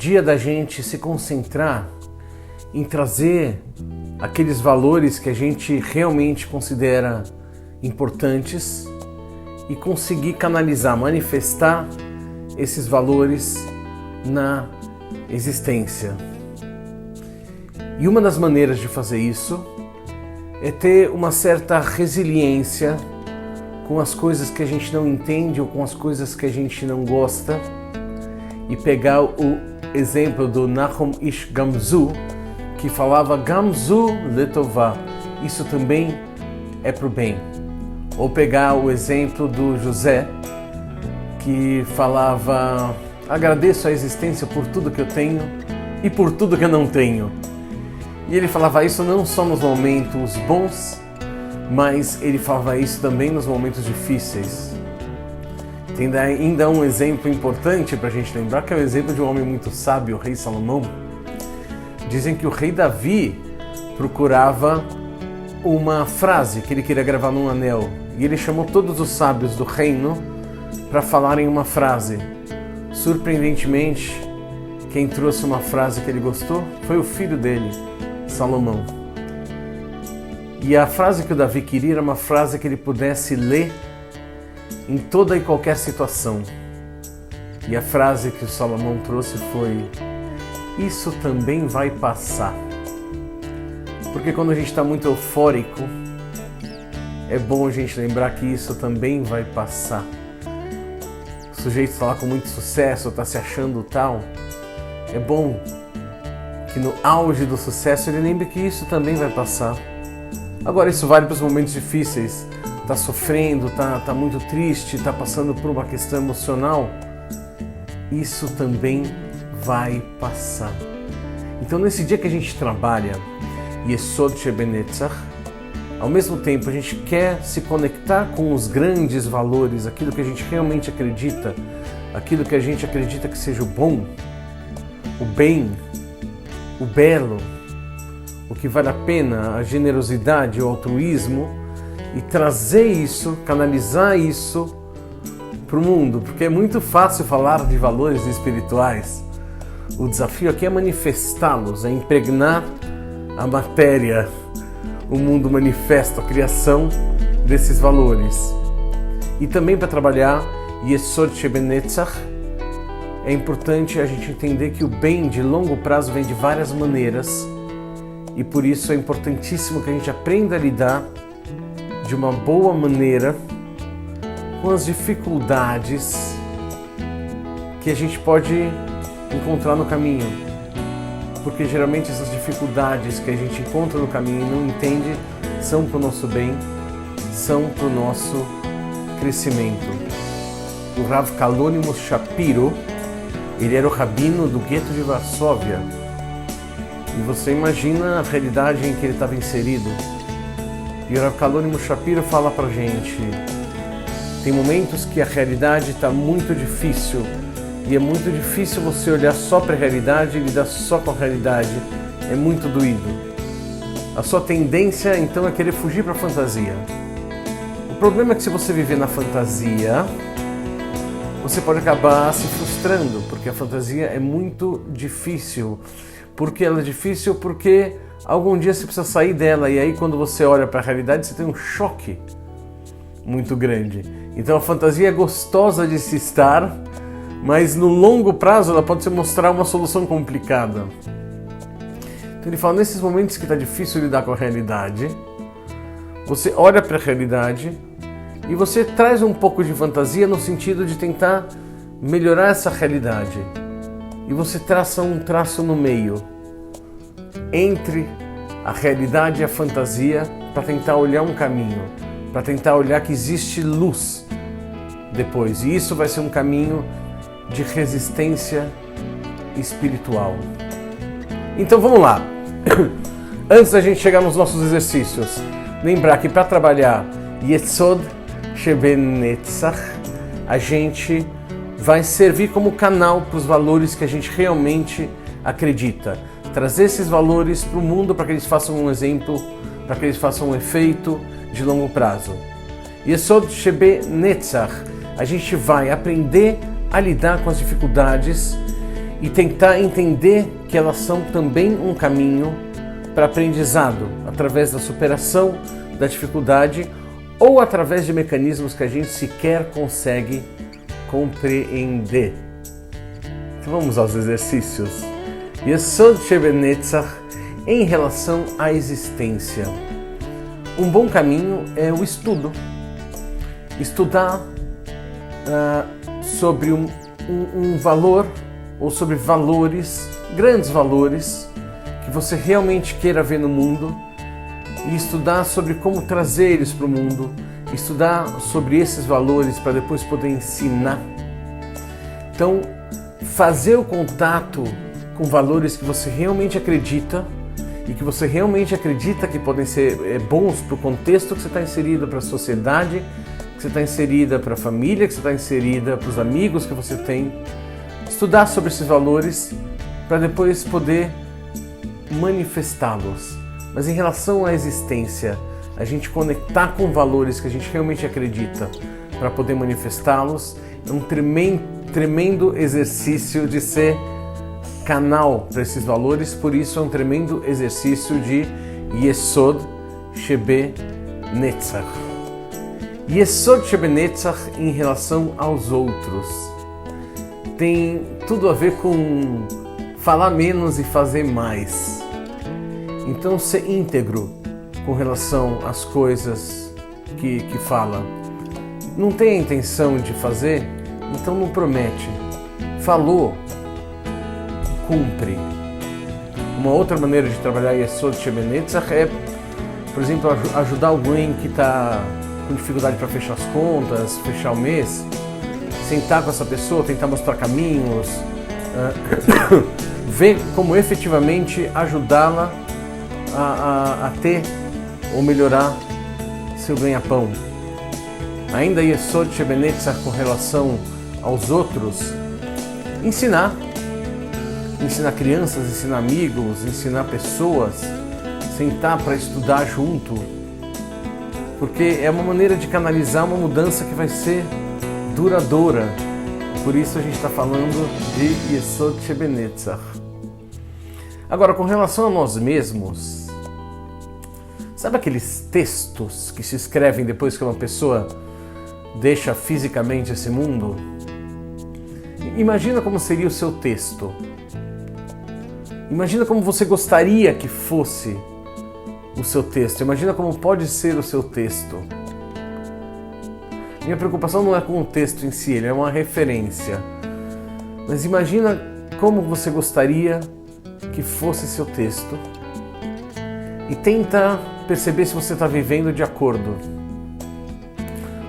dia da gente se concentrar em trazer aqueles valores que a gente realmente considera importantes e conseguir canalizar, manifestar esses valores na existência. E uma das maneiras de fazer isso é ter uma certa resiliência com as coisas que a gente não entende ou com as coisas que a gente não gosta, e pegar o exemplo do Nahum Ish Gamzu, que falava Gamzu letová, isso também é para o bem. Ou pegar o exemplo do José, que falava agradeço a existência por tudo que eu tenho e por tudo que eu não tenho. E ele falava isso não só nos momentos bons, mas ele falava isso também nos momentos difíceis. Tem ainda um exemplo importante para a gente lembrar, que é o exemplo de um homem muito sábio, o rei Salomão. Dizem que o rei Davi procurava uma frase que ele queria gravar num anel, e ele chamou todos os sábios do reino para falarem uma frase. Surpreendentemente, quem trouxe uma frase que ele gostou foi o filho dele, Salomão. E a frase que o Davi queria era uma frase que ele pudesse ler em toda e qualquer situação. E a frase que o Salomão trouxe foi: isso também vai passar. Porque quando a gente está muito eufórico, é bom a gente lembrar que isso também vai passar. O sujeito está lá com muito sucesso, está se achando tal. É bom que no auge do sucesso ele lembre que isso também vai passar. Agora isso vale para os momentos difíceis. Está sofrendo, está muito triste, está passando por uma questão emocional. Isso também vai passar. Então nesse dia que a gente trabalha Yesod Shebenetzach, ao mesmo tempo a gente quer se conectar com os grandes valores, aquilo que a gente realmente acredita, aquilo que a gente acredita que seja o bom, o bem, o belo, o que vale a pena, a generosidade, o altruísmo, e trazer isso, canalizar isso para o mundo, porque é muito fácil falar de valores espirituais. O desafio aqui é manifestá-los, é impregnar a matéria, o mundo manifesto, a criação desses valores. E também para trabalhar Yesod Shebenetzach, é importante a gente entender que o bem de longo prazo vem de várias maneiras, e por isso é importantíssimo que a gente aprenda a lidar de uma boa maneira com as dificuldades que a gente pode encontrar no caminho. Porque geralmente essas dificuldades que a gente encontra no caminho e não entende são para o nosso bem, são para o nosso crescimento. O Rav Kalonymus Shapiro, ele era o rabino do gueto de Varsóvia. E você imagina a realidade em que ele estava inserido. E o Rav Kalonymus Shapiro fala pra gente: tem momentos que a realidade está muito difícil, e é muito difícil você olhar só para a realidade e lidar só com a realidade. É muito doído. A sua tendência então é querer fugir para a fantasia. O problema é que se você viver na fantasia, você pode acabar se frustrando, porque a fantasia é muito difícil. Por que ela é difícil? Porque algum dia você precisa sair dela, e aí quando você olha para a realidade você tem um choque muito grande. Então a fantasia é gostosa de se estar, mas no longo prazo ela pode se mostrar uma solução complicada. Então ele fala, nesses momentos que está difícil lidar com a realidade, você olha para a realidade e você traz um pouco de fantasia no sentido de tentar melhorar essa realidade. E você traça um traço no meio entre a realidade e a fantasia para tentar olhar um caminho, para tentar olhar que existe luz depois. E isso vai ser um caminho de resistência espiritual. Então vamos lá. Antes da gente chegar nos nossos exercícios, lembrar que para trabalhar Yesod Shebenetzach, a gente vai servir como canal para os valores que a gente realmente acredita. Trazer esses valores para o mundo para que eles façam um exemplo, para que eles façam um efeito de longo prazo. Yesod Shebenetzach, a gente vai aprender a lidar com as dificuldades e tentar entender que elas são também um caminho para aprendizado, através da superação da dificuldade ou através de mecanismos que a gente sequer consegue compreender. Então vamos aos exercícios. Yesod Shebenetzach em relação à existência. Um bom caminho é o estudo. Estudar sobre um valor ou sobre valores, grandes valores, que você realmente queira ver no mundo e estudar sobre como trazer eles para o mundo, estudar sobre esses valores para depois poder ensinar. Então, fazer o contato com valores que você realmente acredita e que você realmente acredita que podem ser bons para o contexto que você está inserido, para a sociedade que você está inserida, para a família que você está inserida, para os amigos que você tem. Estudar sobre esses valores para depois poder manifestá-los. Mas em relação à existência, a gente conectar com valores que a gente realmente acredita para poder manifestá-los é um tremendo exercício de ser canal para esses valores, por isso é um tremendo exercício de Yesod Shebenetzach. Yesod Shebenetzach em relação aos outros tem tudo a ver com falar menos e fazer mais. Então, ser íntegro com relação às coisas que fala. Não tem a intenção de fazer, então não promete. Falou, cumpre. Uma outra maneira de trabalhar Yesod Shebenetzach é, por exemplo, ajudar alguém que está com dificuldade para fechar as contas, fechar o mês, sentar com essa pessoa, tentar mostrar caminhos, ver como efetivamente ajudá-la a ter ou melhorar seu ganha-pão. Ainda Yesod Shebenetzach com relação aos outros, ensinar crianças, ensinar amigos, ensinar pessoas, sentar para estudar junto, porque é uma maneira de canalizar uma mudança que vai ser duradoura. Por isso a gente está falando de Yesod Shebenetzach. Agora, com relação a nós mesmos, sabe aqueles textos que se escrevem depois que uma pessoa deixa fisicamente esse mundo? Imagina como seria o seu texto. Imagina como você gostaria que fosse o seu texto. Imagina como pode ser o seu texto. Minha preocupação não é com o texto em si, ele é uma referência. Mas imagina como você gostaria que fosse seu texto e tenta perceber se você está vivendo de acordo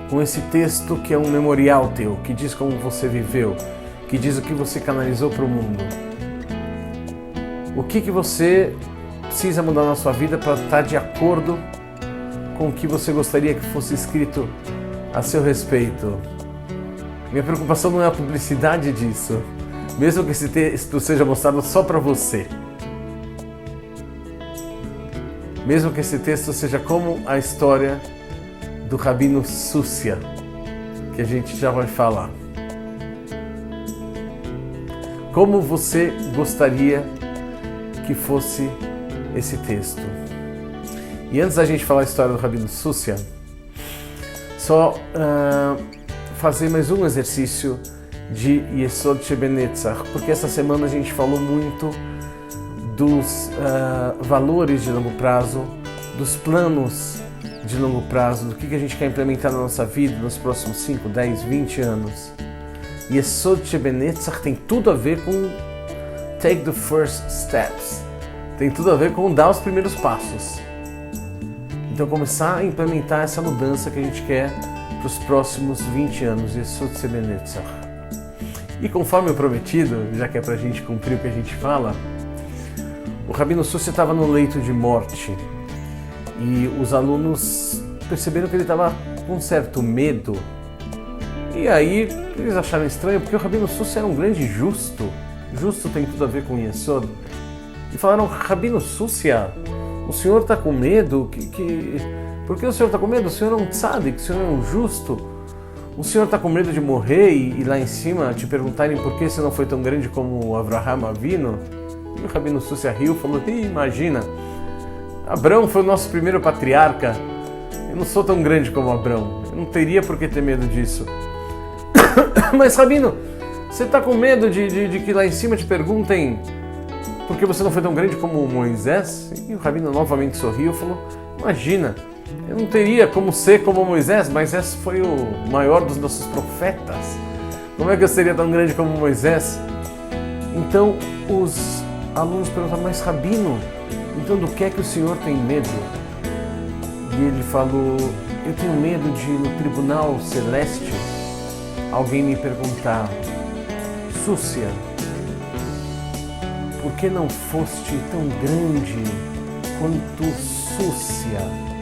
com esse texto, que é um memorial teu, que diz como você viveu, que diz o que você canalizou para o mundo. O que você precisa mudar na sua vida para estar de acordo com o que você gostaria que fosse escrito a seu respeito. Minha preocupação não é a publicidade disso, mesmo que esse texto seja mostrado só para você. Mesmo que esse texto seja como a história do Rabino Súcia, que a gente já vai falar. Como você gostaria que fosse esse texto? E antes da gente falar a história do Rabino Súcia, só fazer mais um exercício de Yesod Shebenetzach, porque essa semana a gente falou muito dos valores de longo prazo, dos planos de longo prazo, do que a gente quer implementar na nossa vida nos próximos 5, 10, 20 anos. Yesod Shebenetzach tem tudo a ver com take the first steps, tem tudo a ver com dar os primeiros passos. Então começar a implementar essa mudança que a gente quer para os próximos 20 anos, Yesod Shebenetzach. E conforme o prometido, já que é para a gente cumprir o que a gente fala, o Rabino Súcia estava no leito de morte e os alunos perceberam que ele estava com um certo medo. E aí eles acharam estranho, porque o Rabino Súcia era um grande justo. Justo tem tudo a ver com Yesod. E falaram: Rabino Súcia, o senhor está com medo? Por que o senhor está com medo? O senhor é um tzadik, o senhor é um justo. o senhor está com medo de morrer e lá em cima te perguntarem por que você não foi tão grande como o Avraham Avinu? E o Rabino Sussia riu e falou, imagina, Abrão foi o nosso primeiro patriarca, eu não sou tão grande como Abrão, eu não teria por que ter medo disso. Mas Rabino, você está com medo de que lá em cima te perguntem por que você não foi tão grande como Moisés? E o Rabino novamente sorriu e falou, imagina, eu não teria como ser como Moisés, Moisés foi o maior dos nossos profetas. Como é que eu seria tão grande como Moisés? Então os alunos perguntaram, mas Rabino, então do que é que o senhor tem medo? E ele falou, eu tenho medo de no tribunal celeste alguém me perguntar, Sussia, por que não foste tão grande quanto Sussia?